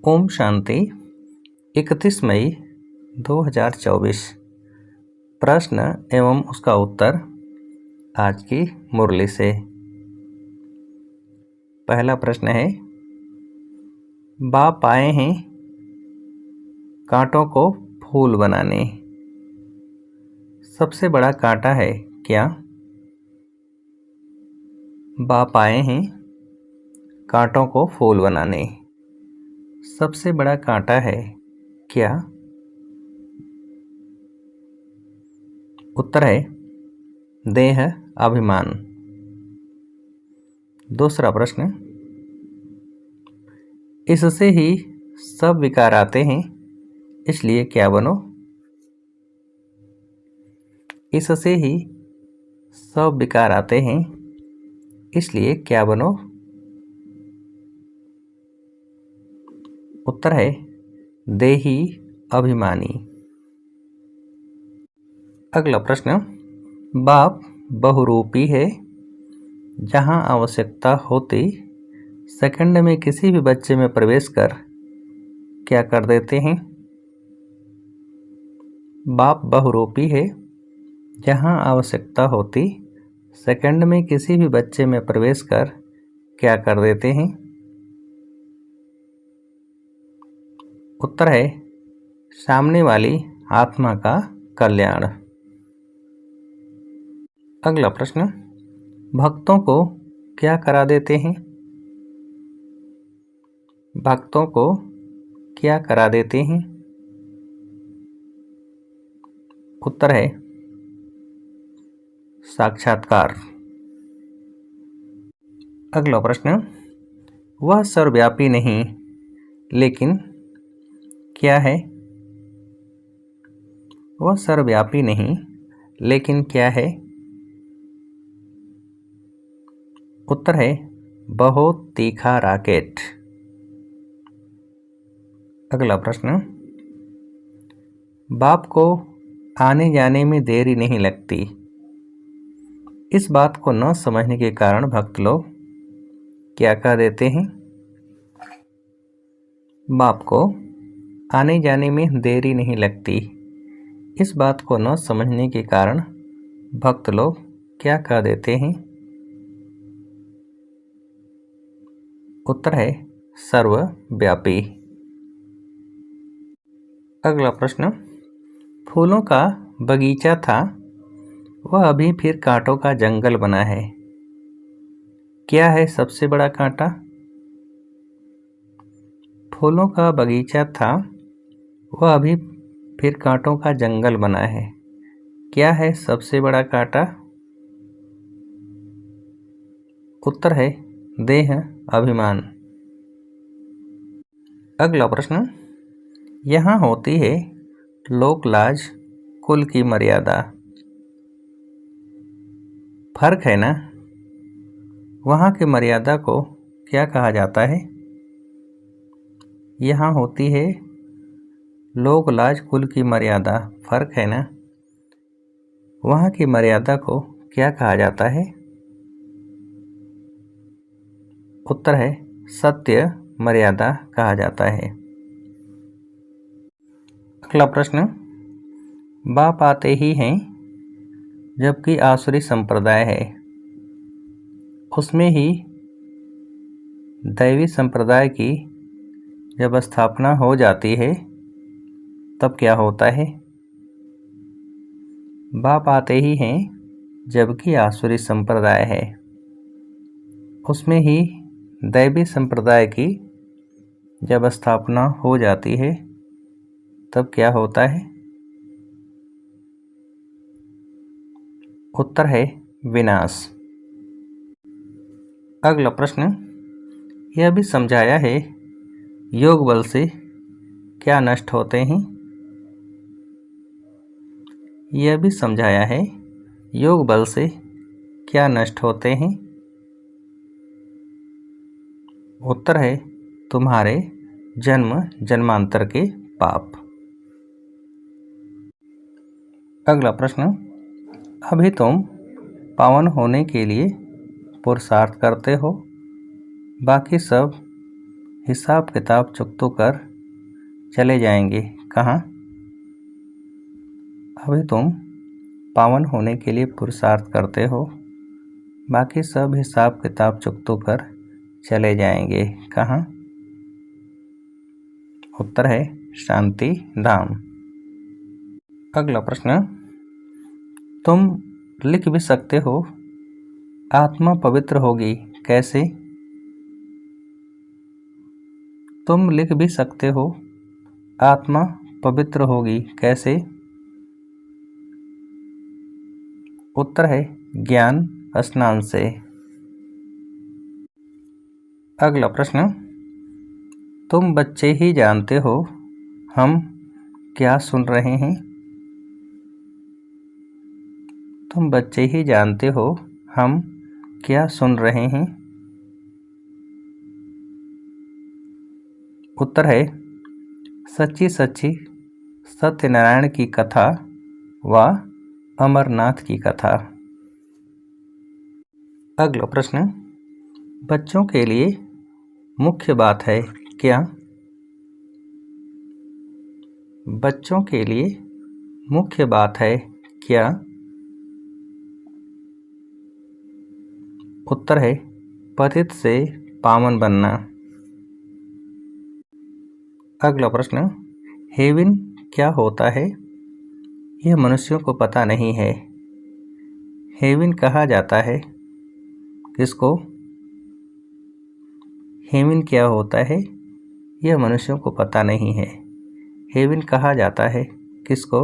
ओम शांति। 31 मई 2024। प्रश्न एवं उसका उत्तर आज की मुरली से। पहला प्रश्न है, बाप आए हैं कांटों को फूल बनाने। सबसे बड़ा कांटा है क्या? बाप आए हैं कांटों को फूल बनाने। सबसे बड़ा कांटा है क्या? उत्तर है देह अभिमान। दूसरा प्रश्न, इससे ही सब विकार आते हैं, इसलिए क्या बनो? इससे ही सब विकार आते हैं, इसलिए क्या बनो? उत्तर है देही अभिमानी। अगला प्रश्न, बाप बहुरूपी है, जहां आवश्यकता होती सेकंड में किसी भी बच्चे में प्रवेश कर क्या कर देते हैं? बाप बहुरूपी है, जहां आवश्यकता होती सेकंड में किसी भी बच्चे में प्रवेश कर क्या कर देते हैं? उत्तर है सामने वाली आत्मा का कल्याण। अगला प्रश्न, भक्तों को क्या करा देते हैं? भक्तों को क्या करा देते हैं? उत्तर है साक्षात्कार। अगला प्रश्न, वह सर्वव्यापी नहीं लेकिन क्या है? वह सर्वव्यापी नहीं लेकिन क्या है? उत्तर है बहुत तीखा रॉकेट। अगला प्रश्न, बाप को आने जाने में देरी नहीं लगती। इस बात को न समझने के कारण भक्त लोग क्या कह देते हैं? बाप को आने जाने में देरी नहीं लगती। इस बात को न समझने के कारण भक्त लोग क्या कह देते हैं? उत्तर है सर्वव्यापी। अगला प्रश्न, फूलों का बगीचा था, वह अभी फिर कांटों का जंगल बना है। क्या है सबसे बड़ा कांटा? फूलों का बगीचा था, वह अभी फिर कांटों का जंगल बना है। क्या है सबसे बड़ा कांटा? उत्तर है देह अभिमान। अगला प्रश्न, यहाँ होती है लोक लाज कुल की मर्यादा। फर्क है ना? वहाँ की मर्यादा को क्या कहा जाता है? यहाँ होती है लोक लाज कुल की मर्यादा। फर्क है ना? वहाँ की मर्यादा को क्या कहा जाता है? उत्तर है सत्य मर्यादा कहा जाता है। अगला प्रश्न, बाप आते ही हैं जबकि आसुरी संप्रदाय है, उसमें ही दैवी संप्रदाय की जब स्थापना हो जाती है तब क्या होता है? बाप आते ही हैं जबकि आसुरी संप्रदाय है, उसमें ही दैवी संप्रदाय की जब स्थापना हो जाती है तब क्या होता है? उत्तर है विनाश। अगला प्रश्न, यह भी समझाया है योग बल से क्या नष्ट होते हैं? यह भी समझाया है योग बल से क्या नष्ट होते हैं? उत्तर है तुम्हारे जन्म जन्मांतर के पाप। अगला प्रश्न, अभी तुम पावन होने के लिए पुरुषार्थ करते हो, बाकी सब हिसाब किताब चुकतो कर चले जाएंगे कहाँ? अभी तुम पावन होने के लिए पुरुषार्थ करते हो, बाकी सब हिसाब किताब चुकतो कर चले जाएंगे कहाँ? उत्तर है शांति धाम। अगला प्रश्न, तुम लिख भी सकते हो आत्मा पवित्र होगी कैसे? तुम लिख भी सकते हो आत्मा पवित्र होगी कैसे? उत्तर है ज्ञान स्नान से। अगला प्रश्न, तुम बच्चे ही जानते हो हम क्या सुन रहे हैं? तुम बच्चे ही जानते हो हम क्या सुन रहे हैं? उत्तर है सच्ची सच्ची सत्यनारायण की कथा व अमरनाथ की कथा। अगला प्रश्न, बच्चों के लिए मुख्य बात है क्या? बच्चों के लिए मुख्य बात है क्या? उत्तर है पतित से पावन बनना। अगला प्रश्न, हेवन क्या होता है? यह मनुष्यों को पता नहीं है। हेवन कहा जाता है किसको? हेवन क्या होता है? यह मनुष्यों को पता नहीं है। हेवन कहा जाता है किसको?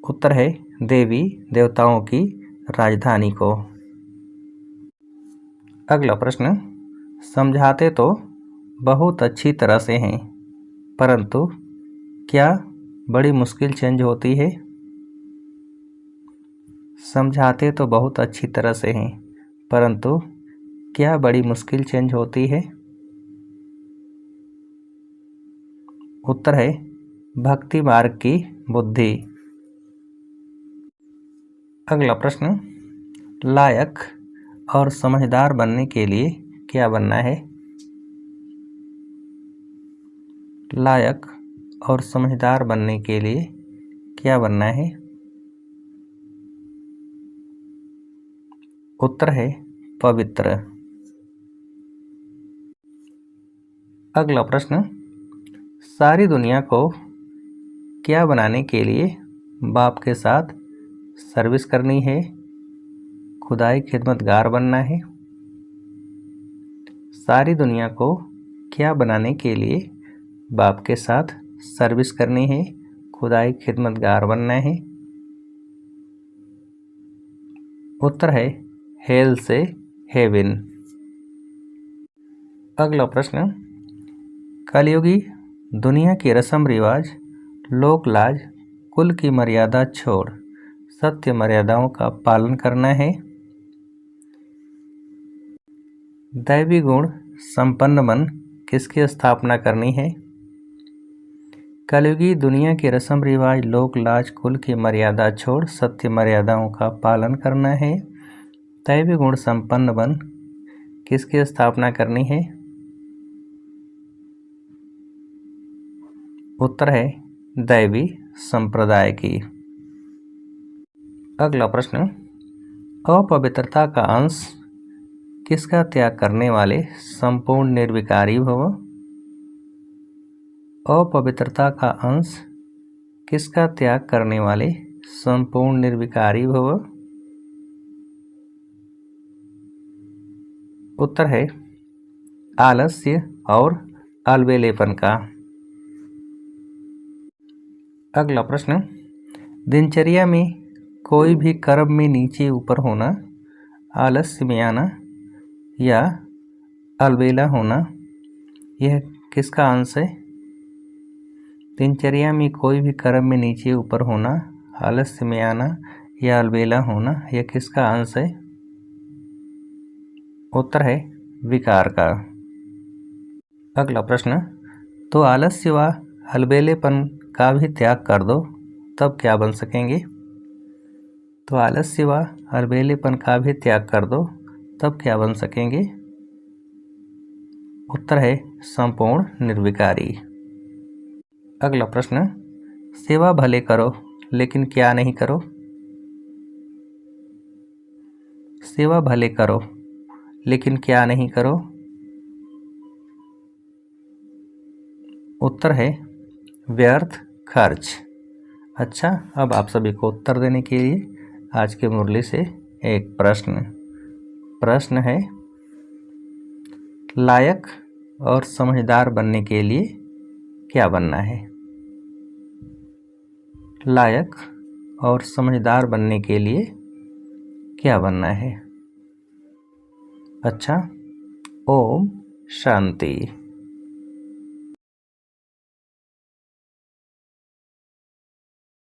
उत्तर है देवी देवताओं की राजधानी को। अगला प्रश्न, समझाते तो बहुत अच्छी तरह से हैं, परंतु क्या बड़ी मुश्किल चेंज होती है? समझाते तो बहुत अच्छी तरह से हैं, परंतु क्या बड़ी मुश्किल चेंज होती है? उत्तर है भक्ति मार्ग की बुद्धि। अगला प्रश्न, लायक और समझदार बनने के लिए क्या बनना है? लायक और समझदार बनने के लिए क्या बनना है? उत्तर है पवित्र। अगला प्रश्न, सारी दुनिया को क्या बनाने के लिए बाप के साथ सर्विस करनी है? खुदाई खिदमतगार बनना है। सारी दुनिया को क्या बनाने के लिए बाप के साथ सर्विस करनी है? खुदाई खिदमतगार बनना है। उत्तर है हेल से हेवन। अगला प्रश्न, कलयुगी दुनिया की रस्म रिवाज, लोक लाज, कुल की मर्यादा छोड़ सत्य मर्यादाओं का पालन करना है। दैवी गुण संपन्न मन किसकी स्थापना करनी है? कलयुगी दुनिया की रस्म रिवाज, लोक लाज, कुल की मर्यादा छोड़ सत्य मर्यादाओं का पालन करना है। दैवी गुण संपन्न मन किसकी स्थापना करनी है? उत्तर है दैवी संप्रदाय की। अगला प्रश्न, अपवित्रता का अंश किसका त्याग करने वाले संपूर्ण निर्विकारी भव? अपवित्रता का अंश किसका त्याग करने वाले संपूर्ण निर्विकारी भव? उत्तर है आलस्य और अलबेलेपन का। अगला प्रश्न, दिनचर्या में कोई भी कर्म में नीचे ऊपर होना, आलस्य में आना या अलबेला होना, यह किसका अंश है? दिनचर्या में कोई भी कर्म में नीचे ऊपर होना, आलस्य में आना या अलबेला होना, यह किसका अंश है? उत्तर है विकार का। अगला प्रश्न, तो आलस्य व अलबेलेपन का भी त्याग कर दो तब क्या बन सकेंगे? तो आलस्य व अलबेलेपन का भी त्याग कर दो तब क्या बन सकेंगे? उत्तर है संपूर्ण निर्विकारी। अगला प्रश्न, सेवा भले करो लेकिन क्या नहीं करो? सेवा भले करो लेकिन क्या नहीं करो? उत्तर है व्यर्थ खर्च। अच्छा, अब आप सभी को उत्तर देने के लिए आज के मुरली से एक प्रश्न है, लायक और समझदार बनने के लिए क्या बनना है? लायक और समझदार बनने के लिए क्या बनना है? अच्छा, ओम शांति।